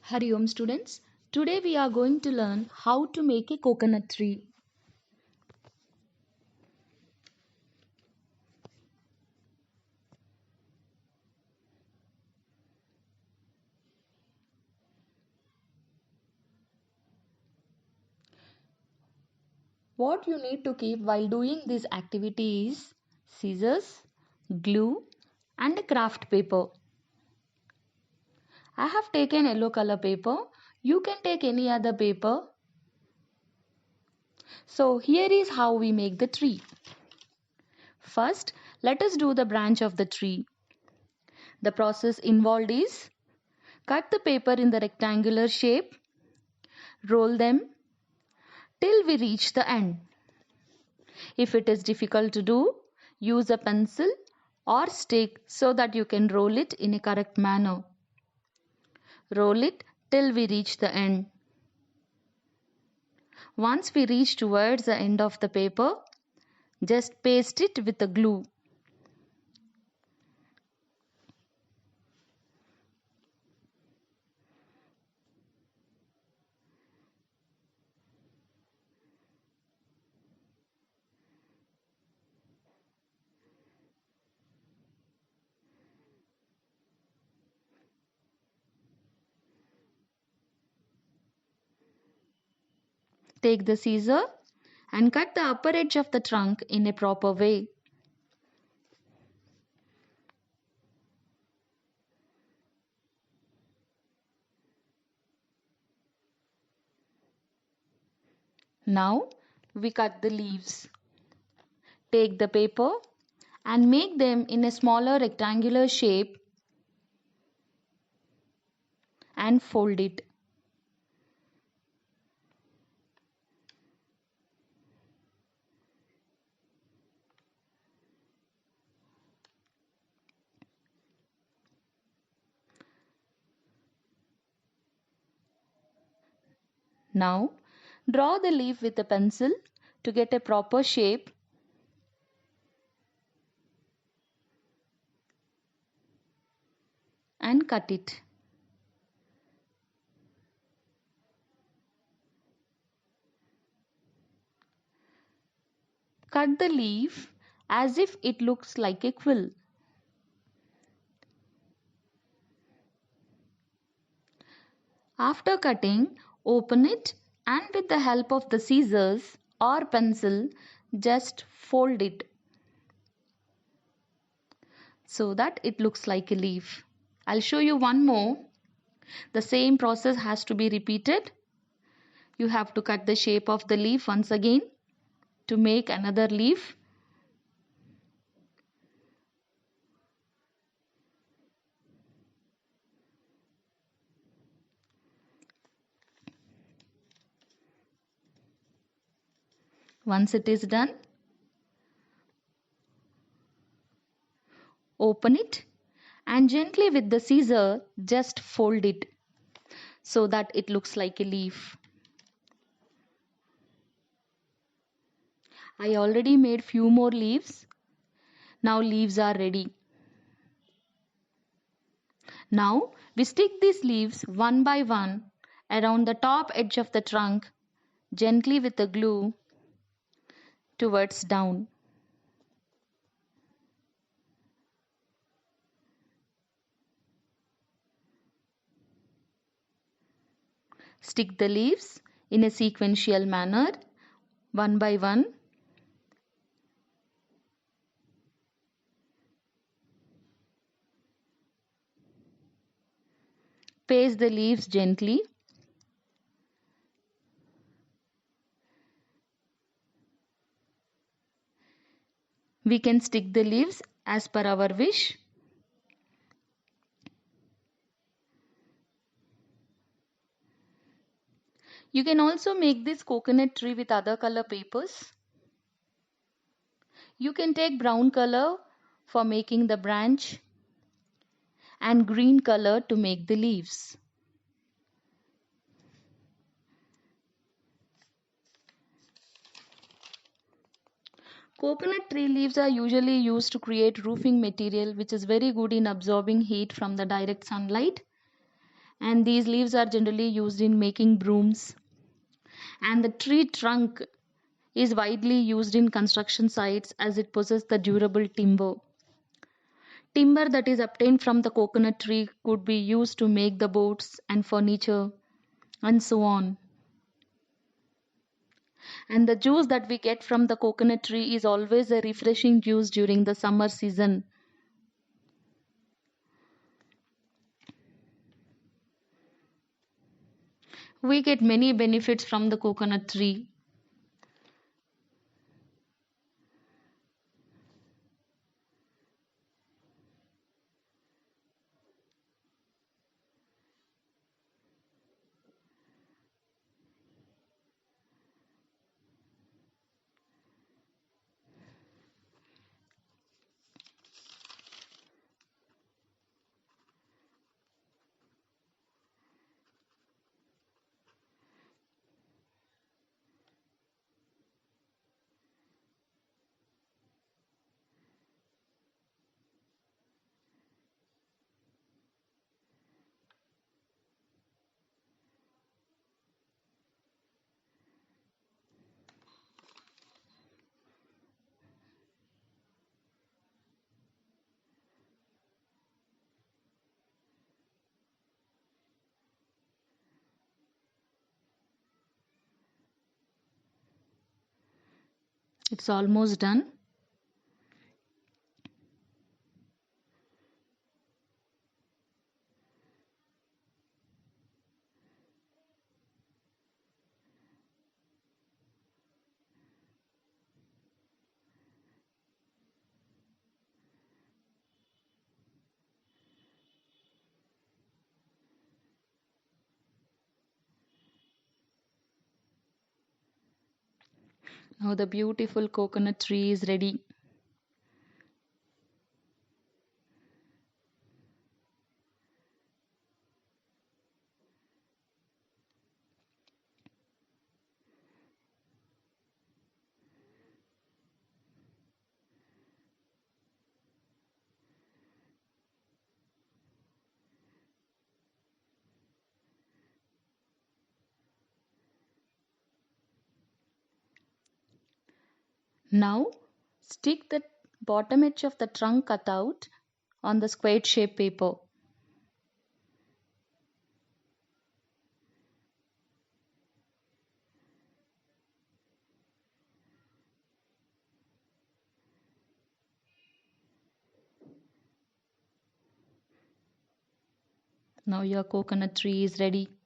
Hari Om students. Today we are going to learn how to make a coconut tree. What you need to keep while doing this activity is scissors, glue and a craft paper. I have taken yellow color paper. You can take any other paper. So here is how we make the tree. First, let us do the branch of the tree. The process involved is cut the paper in the rectangular shape, roll them till we reach the end. If it is difficult to do, use a pencil or stick so that you can roll it in a correct manner. Roll it till we reach the end. Once we reach towards the end of the paper, just paste it with the glue. Take the scissor and cut the upper edge of the trunk in a proper way. Now we cut the leaves. Take the paper and make them in a smaller rectangular shape and fold it. Now draw the leaf with a pencil to get a proper shape. And cut it. Cut the leaf as if it looks like a quill. After cutting, open it and with the help of the scissors or pencil, just fold it so that it looks like a leaf. I'll show you one more. The same process has to be repeated. You have to cut the shape of the leaf once again to make another leaf. Once it is done, open it and gently with the scissor just fold it so that it looks like a leaf. I already made few more leaves. Now leaves are ready. Now we stick these leaves one by one around the top edge of the trunk gently with the glue towards down. Stick the leaves in a sequential manner one by one. Paste the leaves gently. We can stick the leaves as per our wish. You can also make this coconut tree with other color papers. You can take brown color for making the branch and green color to make the leaves. Coconut tree leaves are usually used to create roofing material which is very good in absorbing heat from the direct sunlight and these leaves are generally used in making brooms. And the tree trunk is widely used in construction sites as it possesses the durable timber. Timber that is obtained from the coconut tree could be used to make the boats and furniture and so on. And the juice that we get from the coconut tree is always a refreshing juice during the summer season. We get many benefits from the coconut tree. It's almost done. Now the beautiful coconut tree is ready. Now stick the bottom edge of the trunk cutout on the square shape paper. Now your coconut tree is ready.